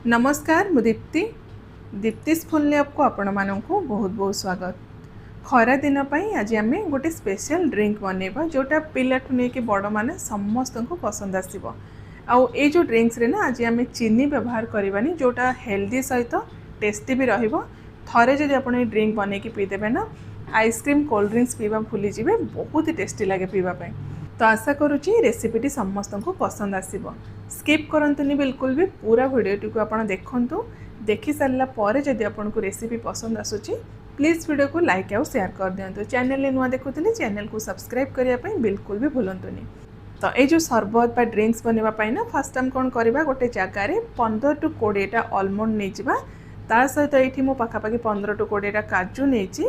नमस्कार मु Deepti दीप्तिस phone lab को आपण मानक बहुत बहुत स्वागत। खरा दिन आज आम गोटे स्पेशल ड्रिंक बनइबा जोटा पिलाठू नहीं कि बड़ माने समस्त को पसंद आसीबो। आउ ए जो ड्रिंक्स रे ना आज आम चीनी व्यवहार करवानी जोटा हेल्दी सहित टेस्टी भी रहिबो। थरे जदि आपण ए ड्रिंक बनै कि पीदेबे ना आइसक्रीम कोल्ड ड्रिंक्स पीवा भूली जिवे, बहुत ही टेस्टी लगे पीवा पाई। तो आशा करुच्ची रेसिपीटी समस्त को पसंद आसीबो। स्किप करंतुनी बिल्कुल भी पूरा वीडियोटी को आपण देखंतु। देखि सारला परे जदि आपण को रेसिपी पसंद आसुची प्लीज वीडियो को लाइक आउ शेयर कर दियंतु। चैनल ने नुआ देखुतले चैनल को सब्सक्राइब करिया पई बिल्कुल भी भूलंतुनी। तो ये जो सरबत बा ड्रिंक्स बनवा पाई ना फर्स्ट हम कोन करबा, गोटे जगह रे 15 टू 20 टा आलमंड नै जिबा, तार सहित एठी मो पाखा पाखी 15 टू 20 टा काजू नैची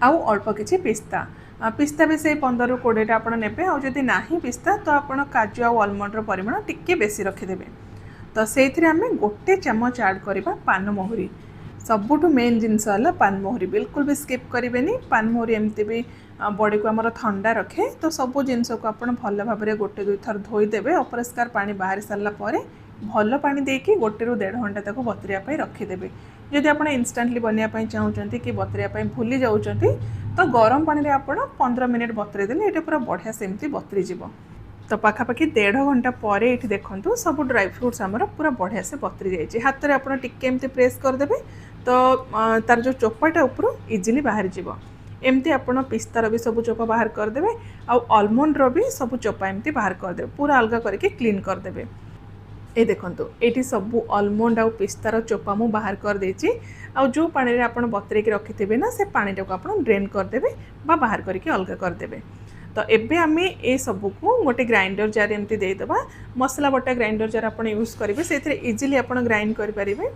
आउ अल्प किछि पिस्ता। पिस्ता भी से 15 रू 20 टा आपण नेबे। आ जदि नाही पिस्ता तो आपण काजू आ आलमंड रो परिमाण टिके बेसी रखिदेबे। तो सेथिरे आमे गोटे चम्मच ऐड करबा पान मोहरी। सबुठु मेन जिनस होला पान मोहरी, बिल्कुल भी स्किप करिवेनी। पान मोहरी एमती भी बॉडी को हमर ठंडा रखे। तो सबु जिनस को आपण भल भाबरे गोटे दुई थर धोई देबे। अपरिष्कार पानी बाहर सारला परे भल पानी देकी गोटे रु 1.5 घंटा तक बतरिया पई रखिदेबे। जदि आपण इंस्टेंटली बनिया पई चाहउचंती कि बतरिया पई भूली जाउचंती तो गरम पानी रे आपण 15 मिनिट बतरे देले एटा पूरा बढ़िया सेमती बतरी जिवो। तो पाखापाखि 1.5 घंटा पर ये देखो सब ड्राई फ्रुट्स आमर पूरा बढ़िया से बतरी जाइए। हाथ में आप टिके प्रेस करदे तो तार जो चोपाटा ऊपर इजिली बाहर जीव। एमती आप पिस्तार भी सब चोपा बाहर करदे आउ आलमंड भी सब चोपा एमती बाहर करदे, पूरा अलग करके क्लीन करदे। ये देखो ये सबू आलमंड आउ पिस्तार चोपा मु बाहर कर देछि। आउ जो पानी रे आपण बतरेकी रखिथिबे ना से पानीटा को आपण ड्रेन करदेबे बा बाहर करके अलग करदेबे। तो एबे आमे ए सबू को गोटे ग्राइंडर जार एमती दे दबा। मसला बटा ग्राइंडर जार आपण यूज करिवे, सेथरे इजीली आपण ग्राइंड करि परिबे।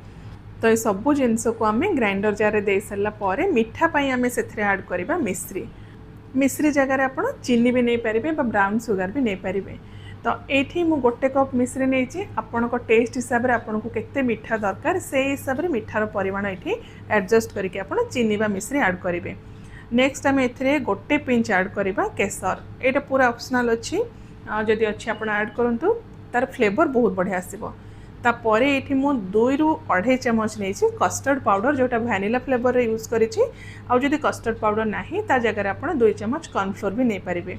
तो ये सबू जिंस को आमे ग्राइंडर जार रे दे सरला परे मिठा पई आमे सेथरे ऐड करिबा मिश्री। मिश्री जगह रे आपण चीनी भी नै परिबे बा ब्राउन सुगर भी नै परिबे। तो ये मु गोटे कप मिश्री नहीं, आपण टेस्ट हिसाब से आपको केते मीठा दरकार से हिसाब से मीठार परिमाण ये एडजस्ट करके आपण चीनी बा मिश्री ऐड करेंगे। नेक्स्ट आम ए गोटे पिंच ऐड करवा केसर। यहाँ पूरा ऑप्शनल अच्छी, जदि अच्छी आप ऐड करूँ तार फ्लेवर बहुत बढ़िया आसो। तापर ये मु 2 रू 2.5 चम्मच नहीं कस्टर्ड पाउडर जोटा वैनिला फ्लेवर रे यूज करी। आदि कस्टर्ड पाउडर नहीं ता जगह आप 2 चम्मच कॉर्नफ्लोर भी नहीं पारे।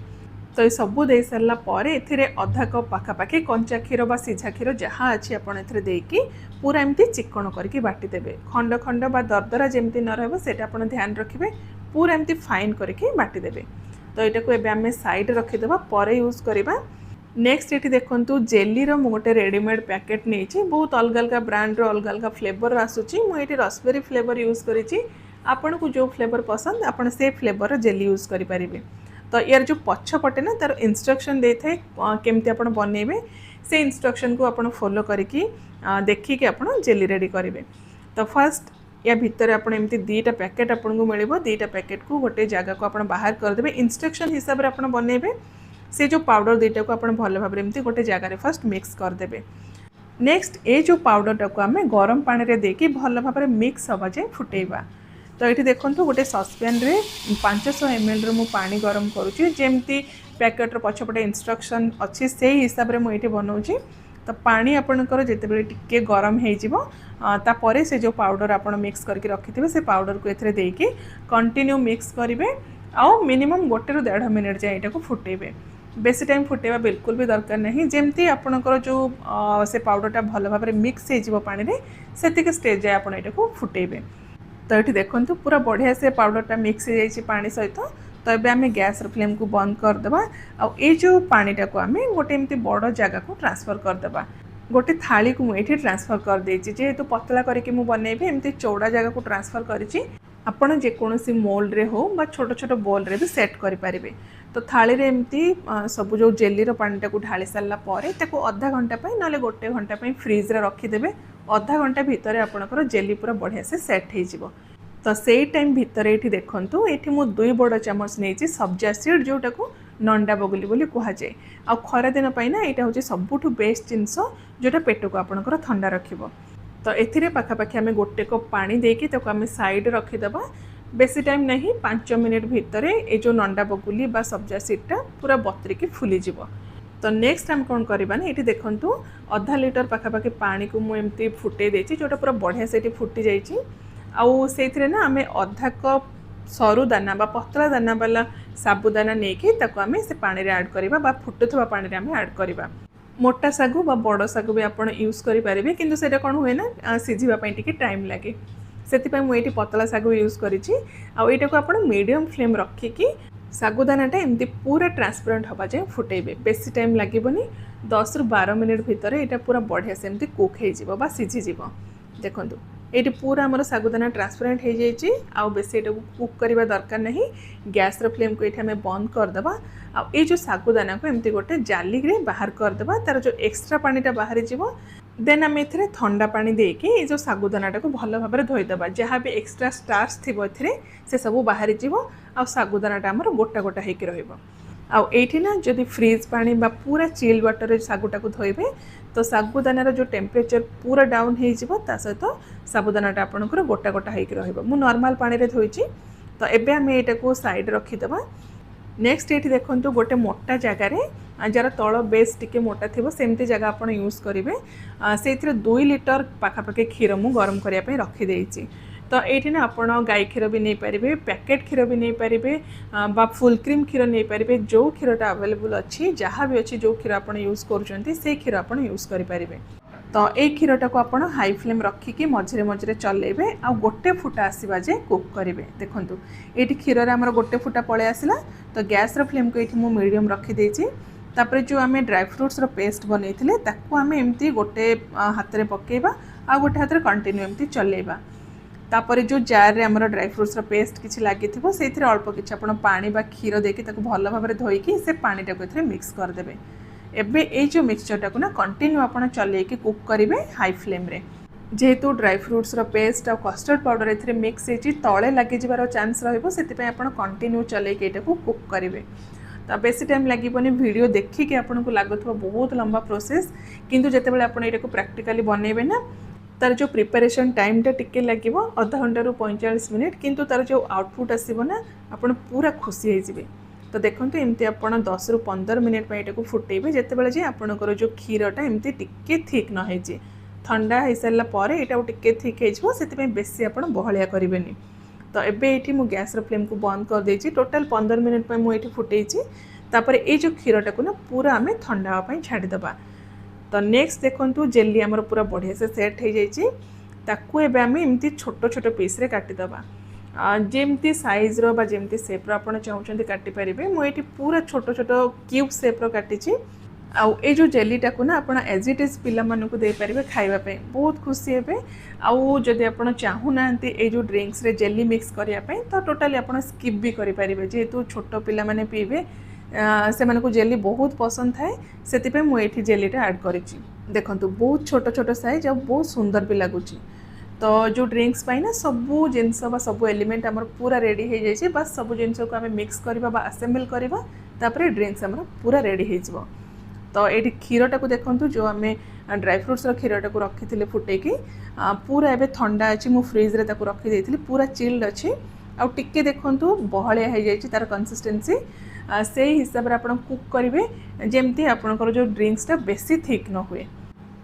तो ये सबू दे सारा पर ए अधा कप पाखापाखि कंचा क्षीर बा सीझा क्षीर जहाँ अच्छी आपड़ एकी पूरा एमती चिकण करके बाटिदेवे। खंड खंड बा दरदरा जमती न रहा आप ध्यान रखिए, पूरा एमती फाइन करके बाटिदेवे। तो यहाँ को एबे साइड रखीदे पर यूज करवा। नेक्स्ट ये देखो जेली रो गोटे रेडीमेड पैकेट नहीं, बहुत अलग अलग ब्रांड रो अलग अलग फ्लेवर आसूची। मुझे रसबेरी फ्लेवर यूज करी, आपन को जो फ्लेवर पसंद आपन से फ्लेवर जेली यूज करें। तो यार जो पछपटे ना तार इंस्ट्रक्शन दे थाए केमती आप बनइबे, से इंस्ट्रक्शन को आपण फॉलो करके देखिए आप जेली रेडी करेंगे। तो फर्स्ट या भितर आपड़ एमती 2टा पैकेट आपको मिल, 2टा पैकेट को गोटे जगह को आप बाहर करदे। इंस्ट्रक्शन हिसाब से आप बनइबे। से जो पाउडर 2टा को आप भल भाव एमती गोटे जगह फर्स्ट मिक्स करदे। नेक्स्ट ये जो पाउडरटा को आम गरम पानी रे देकी भल भाव मिक्स हवा जाए फुटेबा। तो ये देखो गोटे ससपैन रे 500 ml मु पानी गरम करुँची, जमती पैकेट पछपटे इंस्ट्रक्शन अच्छी से हिसाब से मुझे बनाऊँगी। तो पानी आपणकर जितेबाला टिके गरम होपर से जो पाउडर आप मिक्स करके रखिथे से पाउडर को एथरे देके कंटिन्यू मिक्स करेंगे। आउ मिनिमम 1 रू 1.5 मिनिट जाए यहाँ फुटेबे। बेसी टाइम फुटेबा बिल्कुल भी दरकार नहीं। जमती आपणकर जो से पाउडरटा भल भाव मिक्स हो पानी में से स्टेज जाए आप यहाँ फुटेबे। तो ये देखो पूरा बढ़िया से पाउडरटा मिक्स हो जाए पानी सहित। तो ये आम गैस फ्लेम को बंद करदे। आ जो पानीटा को आम गोटे एमती बड़ जगह को ट्रांसफर करदे। गोटे थाली को मुझे ट्रांसफर कर देछि, जेहेतु पतला करके मु बनइबे एमती चौड़ा जगह को ट्रांसफर करिछि। आपण जेकोसी मोल्ड रे हो बा छोट छोट बोल रे भी सेट करि पारिबे। तो थाली रे एमती सब जो जेली रो पानीटा को ढाली सारला परे ताको आधा घंटा पई नले 1 घंटा पई फ्रिज रे रखिदेबे। आधा घंटा भितर आपणकर जेली पूरा बढ़िया से सेट हो जिवो। तो से टाइम भितर ये देखो ये मु 2 बड़ चम्मच नहीं सब्जा सीड जोटा को नंडा बगुली बोली कहुए। आ खरा दिन ना यहाँ हूँ सबुठ बेस्ट जिनस जोटा पेट को आपणकर ठंडा रखिबो। तो एथिरे पाखापाखि आम गोटे कप पानी देकी ताको आम साइड रखीदबा। बेसी टाइम नहीं 5 मिनिट भितर ये जो नंडा बगुली बा सब्जा सीडटा पूरा बतरिकी फुली जिवो। तो नेक्स्ट आम कौन करवा ना ये देखूँ अधा लिटर पाखापाखि पानी को मुझे फुटे देती जोटा पूरा बढ़िया से फुटी जाइए ना आम अधा कप सरू दाना बा पतला दाना वाला साबुदाना नहीं आम से पानी ऐड करवा फुटुवा पानी आम ऐड करवा मोटा सागु बा बड़ सागु भी आप यूज करेंगे किंतु से कौन हुए ना सीझापी टी टाइम लगे से मुझे पतला सागु यूज करा को आप मीडियम फ्लेम रखिकी सागुदानाटा एमती पूरा ट्रांसपेरेंट हवा जाए फुटेबे बेसी टाइम लगेनि 10 रु 12 मिनिट भितर यहाँ पूरा बढ़िया से एमती कुक हो सीझीज देखूँ ये पूरा आमर सागुदाना ट्रांसपेरेंट हो जाए बेसी ये कुक करवा दरकार नहीं गैस फ्लेम को ये बंद करदे ये जो सागुदाना को एमती गोटे जाली बाहर करदे तार जो एक्सट्रा पानीटा बाहरी जीव देन आम ए ठंडा पानी देके ये जो सागुदानाटा को भल भाव में धोईदे जहाँ भी एक्सट्रा स्टार्च थी से सब बाहरी जीव आ सागुदानाटा आमर गोटा गोटा होकर रही ना जदि फ्रीज पानी बा पूरा चिल वाटर सागुटा को धोइबे तो सागुदानार जो टेम्परेचर पूरा डाउन हो सहित साबुदानाटा आपंकर गोटा गोटा होकर रही नॉर्मल पानी रे धोईची तो एबे आम यहाँ को साइड रखीदे नेक्स्ट ये देखो गोटे मोटा जगार जार तल बेस टिके मोटा थी सेमती जगह आप यूज करेंगे से 2 लिटर पाखापाखि क्षीर मु गरम करने रखीदे तो ये ना आप गाई क्षीर भी नहीं पारे पैकेट क्षीर भी नहीं पारे बा फुल क्रीम क्षीर नहीं पारे जो क्षीरटा अवेलेबल अच्छी जहाँ भी अच्छी जो क्षीर आप यूज कर क्षीर आप यूज करेंगे तो ये क्षीरटा को आप हाई फ्लेम रखिकी मझे मझे चलेबे आ गोटे फुटा आसवा जे कुक करेंगे देखूँ ये क्षीर आमर गोटे फुटा पलि आसला तो गैस फ्लेम को ये मीडियम रखीदे तापर जो आम ड्राई फ्रुट्स पेस्ट बनई ताकू आम एमती गोटे हाथ में पकेबा आ गोटे हाथ में कंटिन्यू एमती चलेबा तापर जो जार रे आमर ड्राई फ्रुट्स पेस्ट किसी लगी से अल्प किसी आप पानी बा क्षीर देके भल भाव में धोईकी से पानीटा को मिक्स करदे एबे ये जो मिक्सचरटा को ना कंटिन्यू आप चलेकी कुक करेंगे हाई फ्लेम रे जेहेतु ड्राई फ्रुट्स पेस्ट और कस्टर्ड पाउडर ए मिक्स होती तले लगे जबार चान्स रही आप कंटिन्यू चलेकी ये कुक करेंगे तो बेसी टाइम लगभग वीडियो देखिए आपको लगुवा बहुत लंबा प्रोसेस किंतु जितेबाला आप ये प्रैक्टिकली बनइबे ना तार जो प्रिपरेशन टाइमटा टिके लगे आधा घंटा रु 45 मिनिट किंतु तार जो आउटपुट आसो ना आप पूरा खुशी होइजिबे तो देखो एमती आप 10 रु 15 मिनिट को फुटेबे जितेबाला जे आपणकर जो क्षीरटा एमती टिके थिक न होइजे ठंडा हो सारा पर यहाँ टिके थिक हो बेसी आप बहलिया करेंगे तो एबे ये मु गैस फ्लेम को बंद कर देछि टोटल 15 मिनिट मुझे फुटेछि तापर ये जो क्षीरटा को ना पूरा आम ठंडा हाँपाई छाड़ीदबा तो नेक्स्ट देखो जेली आमर पूरा बढ़िया से सेट हो जाइए ताकू एबे आम एमती छोट छोट पीस रे काटिदबा जेमती साइज रो बा जेमती शेप रो आपण चाहूचंती काटि परिबे मुझे पूरा छोट छोट क्यूब शेप रो काटिछि आउ ए जो जेलीटा को ना आपड़ एज इट इज पिला मानकु दे पारिबे खाइबा बहुत खुशी हेबे आउ जदि आपड़ चाहूना ए जो ड्रिंक्स रे जेली मिक्स करिया पे तो टोटली आपड़ स्किप भी करि पारिबे जेहेतु छोट पिला माने पीबे से मानकु जेली बहुत पसंद थाए सेति पे मु एठी जेलीटा ऐड करिछि देखंतु बहुत छोट छोट साइज आ बहुत सुंदर भी लागुछि तो जो ड्रिंक्स पाई ना सबू जिनस सब एलिमेंट आमर पूरा रेडी हो जाइए बस सब जिनस को आम मिक्स करवा असेंबल करवा तापर ड्रिंक्स आमर पूरा रेडी हो तो ये क्षीरटा को देखूँ जो आम ड्राई फ्रुट्स क्षीरटा को रखी थे फुटेकी पूरा एवं ठंडा अच्छी मु फ्रिज रे ताको रखी देती पूरा चिल्ड अच्छी आउ टिके देखूँ बहलिया हो जाए तार कंसिस्टेंसी से हिसाब से आप कुक करेंगे जमती आपंकर जो ड्रिंक्सटा बेसी थिक न हुए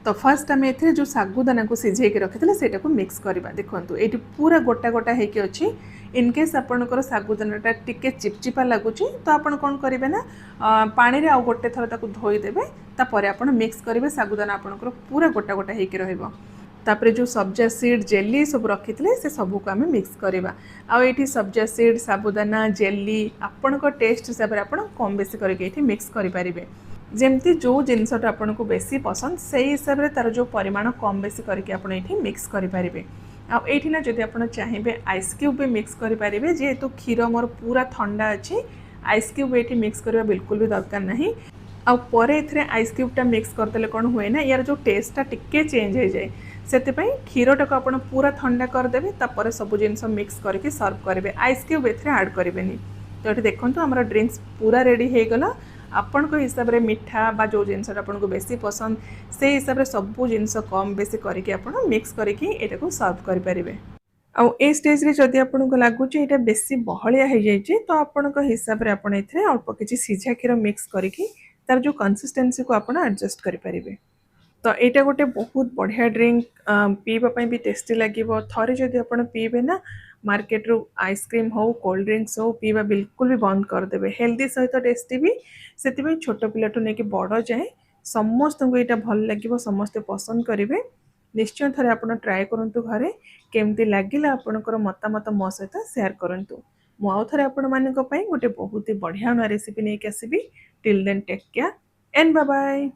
तो फर्स्ट आम ए जो सागुदाना को सिझे रखी से मिक्स करवा देखूँ ये पूरा गोटा गोटा होगी अच्छी इनकेस आपणकर सागुदानाटा टिके चिपचिपा लगुच तो आप कौन करेंगे ना पानी रे आउ गोटे थर ताकू धोईदेवे तापर आप मिक्स करेंगे सागुदाना आपणकर पूरा गोटा गोटा होगी रहिबो तापर जो सब्जा सीड जेली सब रखी से सबको आम मिक्स करवा आउ सब्जा सीड साबुदाना जेली आपणकर टेस्ट हिसाब से आप कम बेसी करके मिक्स करें जमती जो जिनसटा आपन को बेसी पसंद से हिसाब से तार जो परिमाण कम बेसी करके आप मिक्स करें आईटी ना जदि आप चाहिए आइस क्यूब भी मिक्स करेंगे जेहेतु क्षीर मोर पूरा ठंडा अच्छी आइस क्यूब ये मिक्स करवा बिल्कुल भी दरकार नहीं आउे आइस क्यूबटा मिक्स करदे कौन हुए ना यार जो टेस्टा टिके चेंज हो जाए से क्षीरटा को आप पूरा ठंडा करदे तापर सब जिनस मिक्स करके सर्व करेंगे आइस क्यूब ए ऐड करेंगे तो ये देखो आम ड्रिंक्स पूरा रेडी हो गला आपण को हिसाब रे मिठा बा जो जिनस आपन को बेसी पसंद से हिसाब रे सब जिनस कम बेसी करके आपण मिक्स करके एटा को सर्व करि परिबे आउ ए स्टेज रे जदि आपन को लागुच एटा बेसी बहलिया हो जाय छै तो आपण को हिसाब रे आपण एथरे अल्प किछि सिझा क्षीर मिक्स करके तार जो कंसिस्टेंसी को आपण एडजस्ट करि परिबे। तो एटा गोटे बहुत बढ़िया ड्रिंक पीवा भी टेस्टी लगे। थरे जदि आपण पीबे ना मार्केट रू आइसक्रीम हो कोल्ड ड्रिंक्स हो पीवा बिल्कुल भी बंद करदेवे। हेल्दी सहित टेस्टी भी से छोट पिलाठू नहीं बड़ जाए समस्त को यहाँ भल लगे समस्ते पसंद करेंगे। निश्चय थे आप ट्राए करूँ घरे केमती लगे आपंकर मतामत मो सहित सेयार करूँ। मुझे आपण मानी गोटे बहुत ही बढ़िया रेसिपी नहीं आसबि। Till then take care and bye bye.